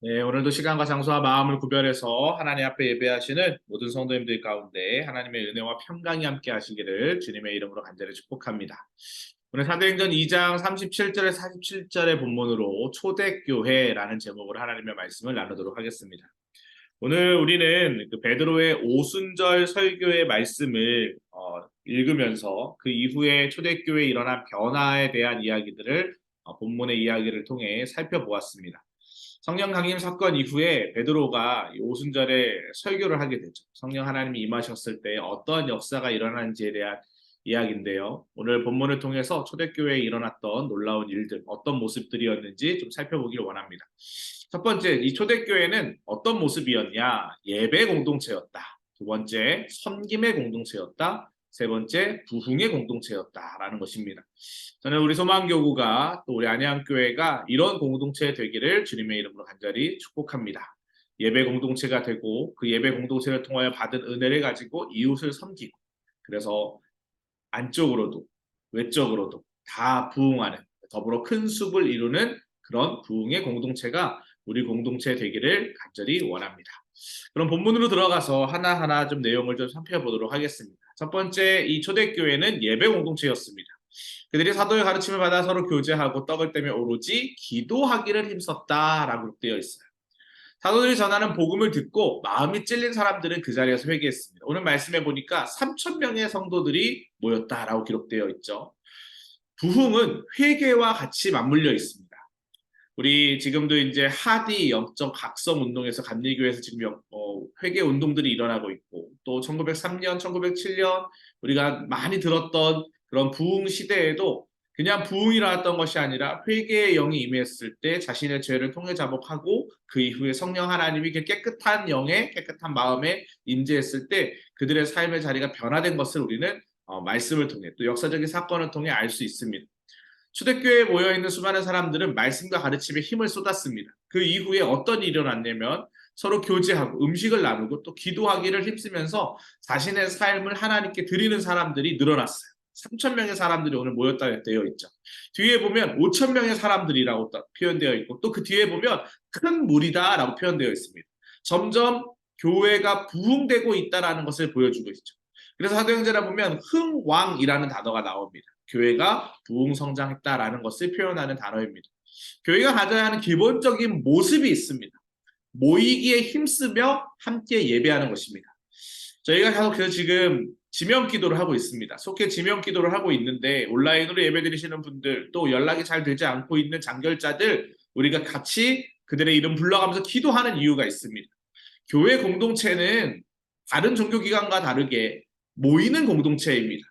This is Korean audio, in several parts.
네, 오늘도 시간과 장소와 마음을 구별해서 하나님 앞에 예배하시는 모든 성도님들 가운데 하나님의 은혜와 평강이 함께 하시기를 주님의 이름으로 간절히 축복합니다. 오늘 사도행전 2장 37절에 47절의 본문으로 초대교회라는 제목으로 하나님의 말씀을 나누도록 하겠습니다. 오늘 우리는 그 베드로의 오순절 설교의 말씀을 읽으면서 그 이후에 초대교회에 일어난 변화에 대한 이야기들을 본문의 이야기를 통해 살펴보았습니다. 성령 강림 사건 이후에 베드로가 이 오순절에 설교를 하게 되죠. 성령 하나님이 임하셨을 때 어떤 역사가 일어나는지에 대한 이야기인데요. 오늘 본문을 통해서 초대교회에 일어났던 놀라운 일들, 어떤 모습들이었는지 좀 살펴보기를 원합니다. 첫 번째, 이 초대교회는 어떤 모습이었냐? 예배 공동체였다. 두 번째, 섬김의 공동체였다. 세 번째, 부흥의 공동체였다라는 것입니다. 저는 우리 소망교구가 또 우리 안양교회가 이런 공동체 되기를 주님의 이름으로 간절히 축복합니다. 예배 공동체가 되고 그 예배 공동체를 통하여 받은 은혜를 가지고 이웃을 섬기고 그래서 안쪽으로도 외적으로도 다 부흥하는 더불어 큰 숲을 이루는 그런 부흥의 공동체가 우리 공동체 되기를 간절히 원합니다. 그럼 본문으로 들어가서 하나하나 좀 내용을 좀 살펴보도록 하겠습니다. 첫 번째, 이 초대교회는 예배 공동체였습니다. 그들이 사도의 가르침을 받아 서로 교제하고 떡을 떼며 오로지 기도하기를 힘썼다라고 되어 있어요. 사도들이 전하는 복음을 듣고 마음이 찔린 사람들은 그 자리에서 회개했습니다. 오늘 말씀해 보니까 3천 명의 성도들이 모였다라고 기록되어 있죠. 부흥은 회개와 같이 맞물려 있습니다. 우리 지금도 이제 하디 영적 각성 운동에서 감리교회에서 지금 회개 운동들이 일어나고 있고 또 1903년, 1907년 우리가 많이 들었던 그런 부흥 시대에도 그냥 부흥이 일어났던 것이 아니라 회개의 영이 임했을 때 자신의 죄를 통해 자복하고 그 이후에 성령 하나님이 깨끗한 영에 깨끗한 마음에 임재했을 때 그들의 삶의 자리가 변화된 것을 우리는 말씀을 통해 또 역사적인 사건을 통해 알 수 있습니다. 초대교회에 모여있는 수많은 사람들은 말씀과 가르침에 힘을 쏟았습니다. 그 이후에 어떤 일이 일어났냐면 서로 교제하고 음식을 나누고 또 기도하기를 힘쓰면서 자신의 삶을 하나님께 드리는 사람들이 늘어났어요. 3천 명의 사람들이 오늘 모였다 되어 있죠. 뒤에 보면 5천 명의 사람들이라고 표현되어 있고 또 그 뒤에 보면 큰 무리다라고 표현되어 있습니다. 점점 교회가 부흥되고 있다는 것을 보여주고 있죠. 그래서 사도행전에 보면 흥왕이라는 단어가 나옵니다. 교회가 부흥성장했다라는 것을 표현하는 단어입니다. 교회가 가져야 하는 기본적인 모습이 있습니다. 모이기에 힘쓰며 함께 예배하는 것입니다. 저희가 계속 지금 지명 기도를 하고 있습니다. 속해 지명 기도를 하고 있는데 온라인으로 예배 드리시는 분들 또 연락이 잘 되지 않고 있는 장결자들 우리가 같이 그들의 이름 불러가면서 기도하는 이유가 있습니다. 교회 공동체는 다른 종교기관과 다르게 모이는 공동체입니다.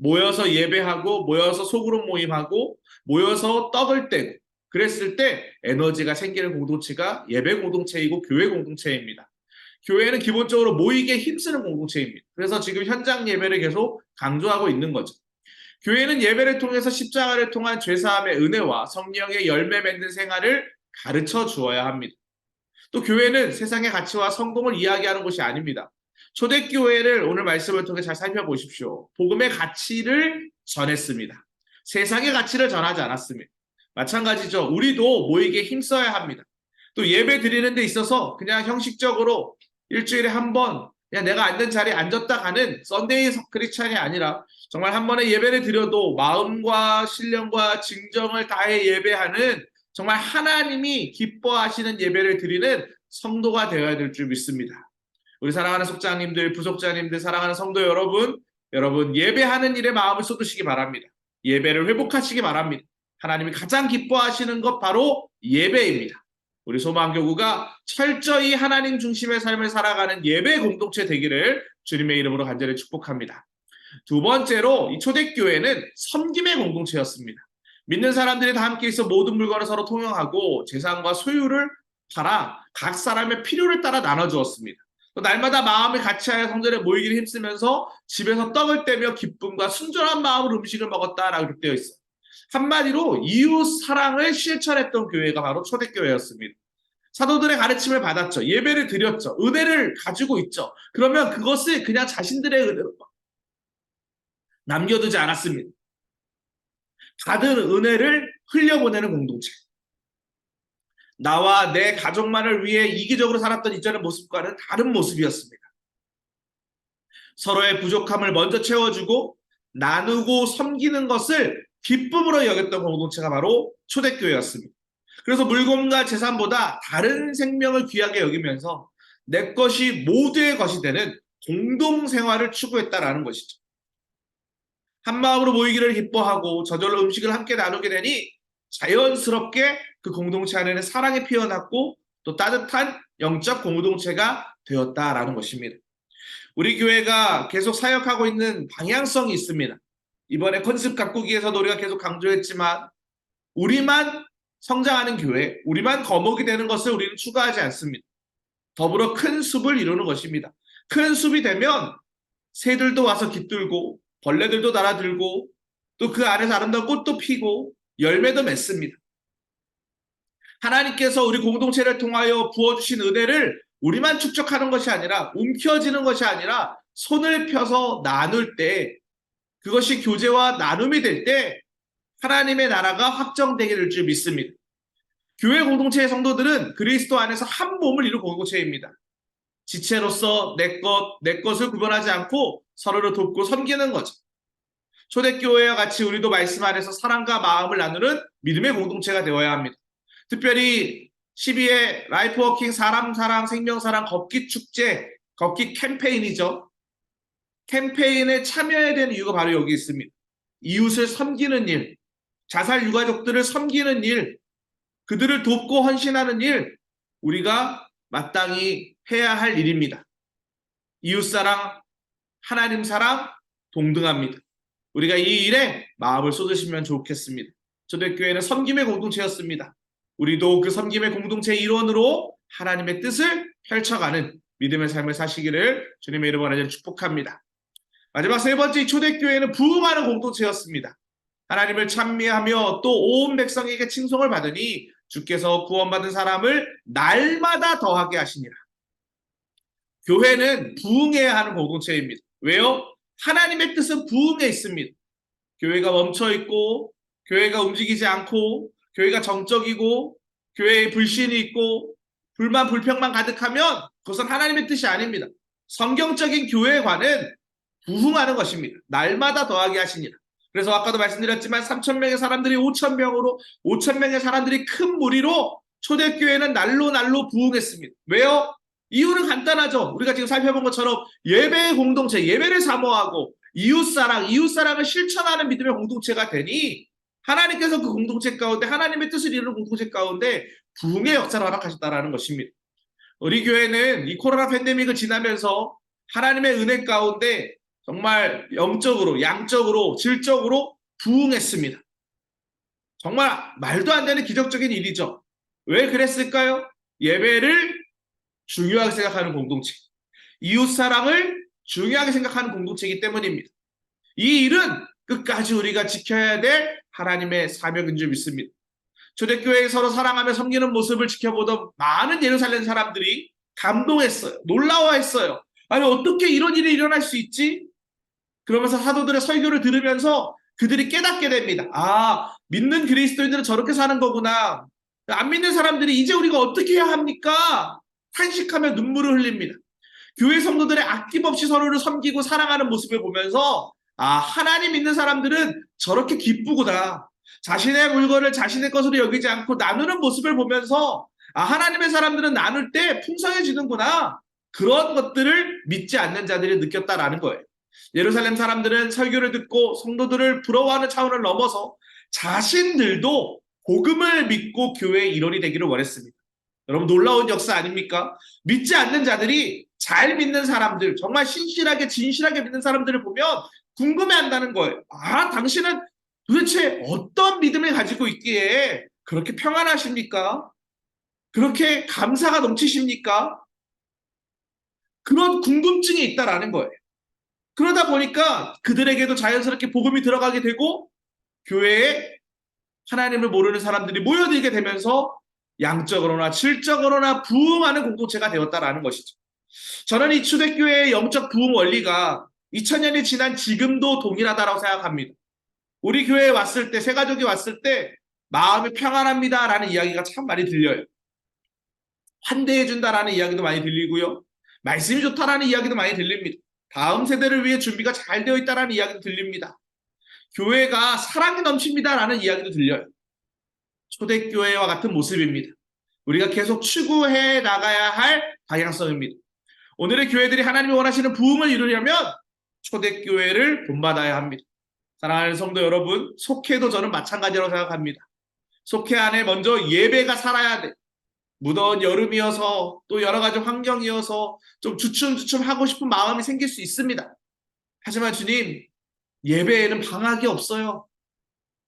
모여서 예배하고 모여서 소그룹 모임하고 모여서 떡을 떼고 그랬을 때 에너지가 생기는 공동체가 예배 공동체이고 교회 공동체입니다. 교회는 기본적으로 모이게 힘쓰는 공동체입니다. 그래서 지금 현장 예배를 계속 강조하고 있는 거죠. 교회는 예배를 통해서 십자가를 통한 죄사함의 은혜와 성령의 열매 맺는 생활을 가르쳐 주어야 합니다. 또 교회는 세상의 가치와 성공을 이야기하는 곳이 아닙니다. 초대교회를 오늘 말씀을 통해 잘 살펴보십시오. 복음의 가치를 전했습니다. 세상의 가치를 전하지 않았습니다. 마찬가지죠. 우리도 모이게 힘써야 합니다. 또 예배 드리는 데 있어서 그냥 형식적으로 일주일에 한 번 그냥 내가 앉는 자리에 앉았다 가는 썬데이 크리스찬이 아니라 정말 한 번에 예배를 드려도 마음과 신령과 진정을 다해 예배하는 정말 하나님이 기뻐하시는 예배를 드리는 성도가 되어야 될 줄 믿습니다. 우리 사랑하는 속장님들, 부속장님들, 사랑하는 성도 여러분 예배하는 일에 마음을 쏟으시기 바랍니다. 예배를 회복하시기 바랍니다. 하나님이 가장 기뻐하시는 것 바로 예배입니다. 우리 소망교구가 철저히 하나님 중심의 삶을 살아가는 예배 공동체 되기를 주님의 이름으로 간절히 축복합니다. 두 번째로 이 초대교회는 섬김의 공동체였습니다. 믿는 사람들이 다 함께 있어 모든 물건을 서로 통용하고 재산과 소유를 팔아 각 사람의 필요를 따라 나눠주었습니다. 또 날마다 마음을 같이하여 성전에 모이기를 힘쓰면서 집에서 떡을 떼며 기쁨과 순전한 마음으로 음식을 먹었다라고 되어 있어요. 한마디로 이웃 사랑을 실천했던 교회가 바로 초대교회였습니다. 사도들의 가르침을 받았죠. 예배를 드렸죠. 은혜를 가지고 있죠. 그러면 그것을 그냥 자신들의 은혜로 남겨두지 않았습니다. 받은 은혜를 흘려보내는 공동체. 나와 내 가족만을 위해 이기적으로 살았던 이전의 모습과는 다른 모습이었습니다. 서로의 부족함을 먼저 채워주고 나누고 섬기는 것을 기쁨으로 여겼던 공동체가 바로 초대교회였습니다. 그래서 물건과 재산보다 다른 생명을 귀하게 여기면서 내 것이 모두의 것이 되는 공동생활을 추구했다라는 것이죠. 한마음으로 모이기를 기뻐하고 저절로 음식을 함께 나누게 되니 자연스럽게 그 공동체 안에는 사랑이 피어났고 또 따뜻한 영적 공동체가 되었다라는 것입니다. 우리 교회가 계속 사역하고 있는 방향성이 있습니다. 이번에 컨셉 가꾸기에서도 우리가 계속 강조했지만 우리만 성장하는 교회, 우리만 거목이 되는 것을 우리는 추구하지 않습니다. 더불어 큰 숲을 이루는 것입니다. 큰 숲이 되면 새들도 와서 깃들고 벌레들도 날아들고 또 그 안에서 아름다운 꽃도 피고 열매도 맺습니다. 하나님께서 우리 공동체를 통하여 부어주신 은혜를 우리만 축적하는 것이 아니라 움켜쥐는 것이 아니라 손을 펴서 나눌 때 그것이 교제와 나눔이 될 때 하나님의 나라가 확정되게 될 줄 믿습니다. 교회 공동체의 성도들은 그리스도 안에서 한 몸을 이룬 공동체입니다. 지체로서 내 것을 구별하지 않고 서로를 돕고 섬기는 거죠. 초대교회와 같이 우리도 말씀 안에서 사랑과 마음을 나누는 믿음의 공동체가 되어야 합니다. 특별히 12회 라이프워킹 사람 사랑 생명사랑 걷기 축제 걷기 캠페인이죠. 캠페인에 참여해야 되는 이유가 바로 여기 있습니다. 이웃을 섬기는 일, 자살 유가족들을 섬기는 일, 그들을 돕고 헌신하는 일, 우리가 마땅히 해야 할 일입니다. 이웃사랑, 하나님 사랑 동등합니다. 우리가 이 일에 마음을 쏟으시면 좋겠습니다. 초대교회는 섬김의 공동체였습니다. 우리도 그 섬김의 공동체의 일원으로 하나님의 뜻을 펼쳐가는 믿음의 삶을 사시기를 주님의 이름으로 축복합니다. 마지막 세 번째, 초대교회는 부흥하는 공동체였습니다. 하나님을 찬미하며 또 온 백성에게 칭송을 받으니 주께서 구원받은 사람을 날마다 더하게 하시니라. 교회는 부흥해야 하는 공동체입니다. 왜요? 하나님의 뜻은 부흥에 있습니다. 교회가 멈춰있고 교회가 움직이지 않고 교회가 정적이고 교회에 불신이 있고 불만 불평만 가득하면 그것은 하나님의 뜻이 아닙니다. 성경적인 교회관은 부흥하는 것입니다. 날마다 더하게 하시니라. 그래서 아까도 말씀드렸지만 3,000명의 사람들이 5,000명으로 5,000명의 사람들이 큰 무리로 초대교회는 날로 부흥했습니다. 왜요? 이유는 간단하죠. 우리가 지금 살펴본 것처럼 예배의 공동체, 예배를 사모하고 이웃사랑을 실천하는 믿음의 공동체가 되니 하나님께서 그 공동체 가운데 하나님의 뜻을 이루는 공동체 가운데 부흥의 역사를 허락하셨다는 것입니다. 우리 교회는 이 코로나 팬데믹을 지나면서 하나님의 은혜 가운데 정말 영적으로, 양적으로, 질적으로 부흥했습니다. 정말 말도 안 되는 기적적인 일이죠. 왜 그랬을까요? 예배를 중요하게 생각하는 공동체, 이웃사랑을 중요하게 생각하는 공동체이기 때문입니다. 이 일은 끝까지 우리가 지켜야 될 하나님의 사명인 줄 믿습니다. 초대교회에 서로 사랑하며 섬기는 모습을 지켜보던 많은 예루살렘 사람들이 감동했어요. 놀라워했어요. 아니 어떻게 이런 일이 일어날 수 있지? 그러면서 사도들의 설교를 들으면서 그들이 깨닫게 됩니다. 아, 믿는 그리스도인들은 저렇게 사는 거구나. 안 믿는 사람들이 이제 우리가 어떻게 해야 합니까? 탄식하며 눈물을 흘립니다. 교회 성도들의 아낌없이 서로를 섬기고 사랑하는 모습을 보면서 아, 하나님 믿는 사람들은 저렇게 기쁘구나. 자신의 물건을 자신의 것으로 여기지 않고 나누는 모습을 보면서 아, 하나님의 사람들은 나눌 때 풍성해지는구나. 그런 것들을 믿지 않는 자들이 느꼈다라는 거예요. 예루살렘 사람들은 설교를 듣고 성도들을 부러워하는 차원을 넘어서 자신들도 복음을 믿고 교회의 일원이 되기를 원했습니다. 여러분 놀라운 역사 아닙니까? 믿지 않는 자들이 잘 믿는 사람들, 정말 신실하게 진실하게 믿는 사람들을 보면 궁금해한다는 거예요. 아, 당신은 도대체 어떤 믿음을 가지고 있기에 그렇게 평안하십니까? 그렇게 감사가 넘치십니까? 그런 궁금증이 있다라는 거예요. 그러다 보니까 그들에게도 자연스럽게 복음이 들어가게 되고 교회에 하나님을 모르는 사람들이 모여들게 되면서 양적으로나 질적으로나 부흥하는 공동체가 되었다라는 것이죠. 저는 이 초대교회의 영적 부흥 원리가 2000년이 지난 지금도 동일하다고 생각합니다. 우리 교회에 왔을 때, 새가족이 왔을 때 마음이 평안합니다라는 이야기가 참 많이 들려요. 환대해준다라는 이야기도 많이 들리고요. 말씀이 좋다라는 이야기도 많이 들립니다. 다음 세대를 위해 준비가 잘 되어 있다라는 이야기도 들립니다. 교회가 사랑이 넘칩니다라는 이야기도 들려요. 초대교회와 같은 모습입니다. 우리가 계속 추구해 나가야 할 방향성입니다. 오늘의 교회들이 하나님이 원하시는 부흥을 이루려면 초대교회를 본받아야 합니다. 사랑하는 성도 여러분, 속회도 저는 마찬가지라고 생각합니다. 속회 안에 먼저 예배가 살아야 돼. 무더운 여름이어서 또 여러 가지 환경이어서 좀 주춤주춤 하고 싶은 마음이 생길 수 있습니다. 하지만 주님, 예배에는 방학이 없어요.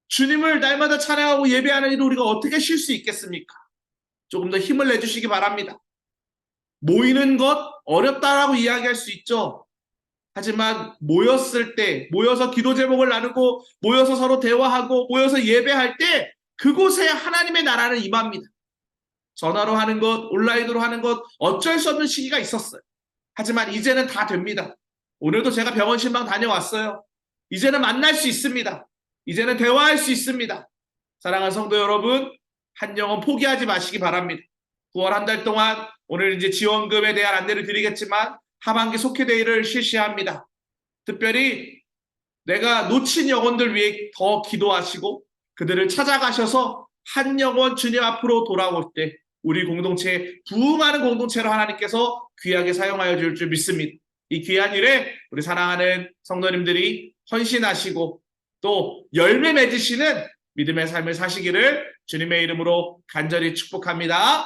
주님을 날마다 찬양하고 예배하는 일을 우리가 어떻게 쉴 수 있겠습니까? 조금 더 힘을 내주시기 바랍니다. 모이는 것 어렵다라고 이야기할 수 있죠. 하지만 모였을 때, 모여서 기도 제목을 나누고, 모여서 서로 대화하고, 모여서 예배할 때 그곳에 하나님의 나라는 임합니다. 전화로 하는 것, 온라인으로 하는 것 어쩔 수 없는 시기가 있었어요. 하지만 이제는 다 됩니다. 오늘도 제가 병원 신방 다녀왔어요. 이제는 만날 수 있습니다. 이제는 대화할 수 있습니다. 사랑하는 성도 여러분, 한 영혼 포기하지 마시기 바랍니다. 9월 한 달 동안 오늘 이제 지원금에 대한 안내를 드리겠지만 하반기 속회대회를 실시합니다. 특별히 내가 놓친 영혼들 위해 더 기도하시고 그들을 찾아가셔서 한 영혼 주님 앞으로 돌아올 때 우리 공동체, 부흥하는 공동체로 하나님께서 귀하게 사용하여 줄 줄 믿습니다. 이 귀한 일에 우리 사랑하는 성도님들이 헌신하시고 또 열매 맺으시는 믿음의 삶을 사시기를 주님의 이름으로 간절히 축복합니다.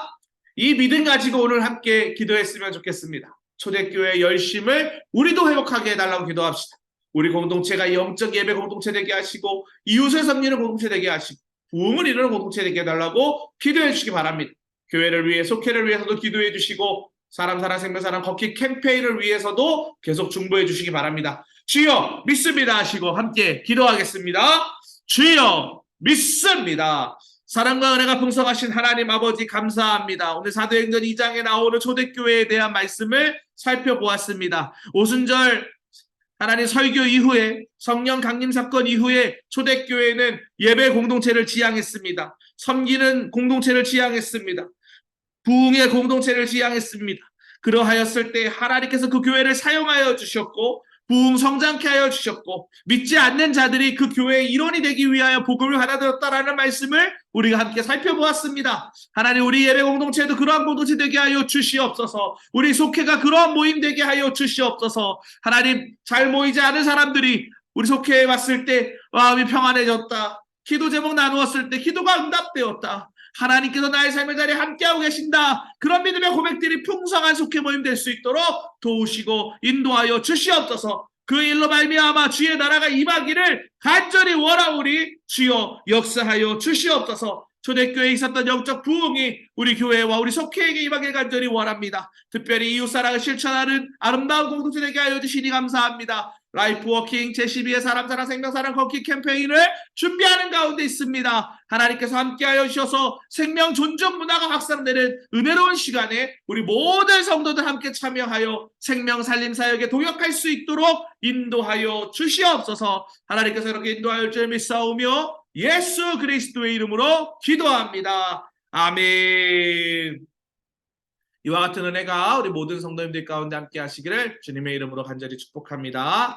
이 믿음 가지고 오늘 함께 기도했으면 좋겠습니다. 초대교회의 열심을 우리도 회복하게 해달라고 기도합시다. 우리 공동체가 영적 예배 공동체 되게 하시고 이웃을 섬기는 공동체 되게 하시고 부흥을 이루는 공동체 되게 해달라고 기도해 주시기 바랍니다. 교회를 위해, 속회를 위해서도 기도해 주시고 사람 사랑 생명 사랑 걷기 캠페인을 위해서도 계속 중보해 주시기 바랍니다. 주여 믿습니다 하시고 함께 기도하겠습니다. 주여 믿습니다. 사랑과 은혜가 풍성하신 하나님 아버지 감사합니다. 오늘 사도행전 2장에 나오는 초대교회에 대한 말씀을 살펴보았습니다. 오순절 하나님 설교 이후에 성령 강림 사건 이후에 초대교회는 예배 공동체를 지향했습니다. 섬기는 공동체를 지향했습니다. 부흥의 공동체를 지향했습니다. 그러하였을 때 하나님께서 그 교회를 사용하여 주셨고 부흥 성장케 하여 주셨고 믿지 않는 자들이 그 교회의 일원이 되기 위하여 복음을 받아들였다라는 말씀을 우리가 함께 살펴보았습니다. 하나님 우리 예배 공동체도 그러한 공동체 되게 하여 주시옵소서. 우리 속회가 그러한 모임 되게 하여 주시옵소서. 하나님 잘 모이지 않은 사람들이 우리 속회에 왔을 때 마음이 평안해졌다. 기도 제목 나누었을 때 기도가 응답되었다. 하나님께서 나의 삶의 자리에 함께하고 계신다. 그런 믿음의 고백들이 풍성한 속회 모임 될 수 있도록 도우시고 인도하여 주시옵소서. 그 일로 말미암아 주의 나라가 임하기를 간절히 원하오니 주여 역사하여 주시옵소서. 초대교회에 있었던 영적 부흥이 우리 교회와 우리 속회에게 임하길 간절히 원합니다. 특별히 이웃사랑을 실천하는 아름다운 공동체 되게 하여 주시니 감사합니다. 라이프 워킹 제12회 사람 사랑 생명 사랑 걷기 캠페인을 준비하는 가운데 있습니다. 하나님께서 함께하여 주셔서 생명 존중 문화가 확산되는 은혜로운 시간에 우리 모든 성도들 함께 참여하여 생명 살림 사역에 동역할 수 있도록 인도하여 주시옵소서. 하나님께서 이렇게 인도하여 줄 믿사오며 예수 그리스도의 이름으로 기도합니다. 아멘. 이와 같은 은혜가 우리 모든 성도님들 가운데 함께 하시기를 주님의 이름으로 간절히 축복합니다.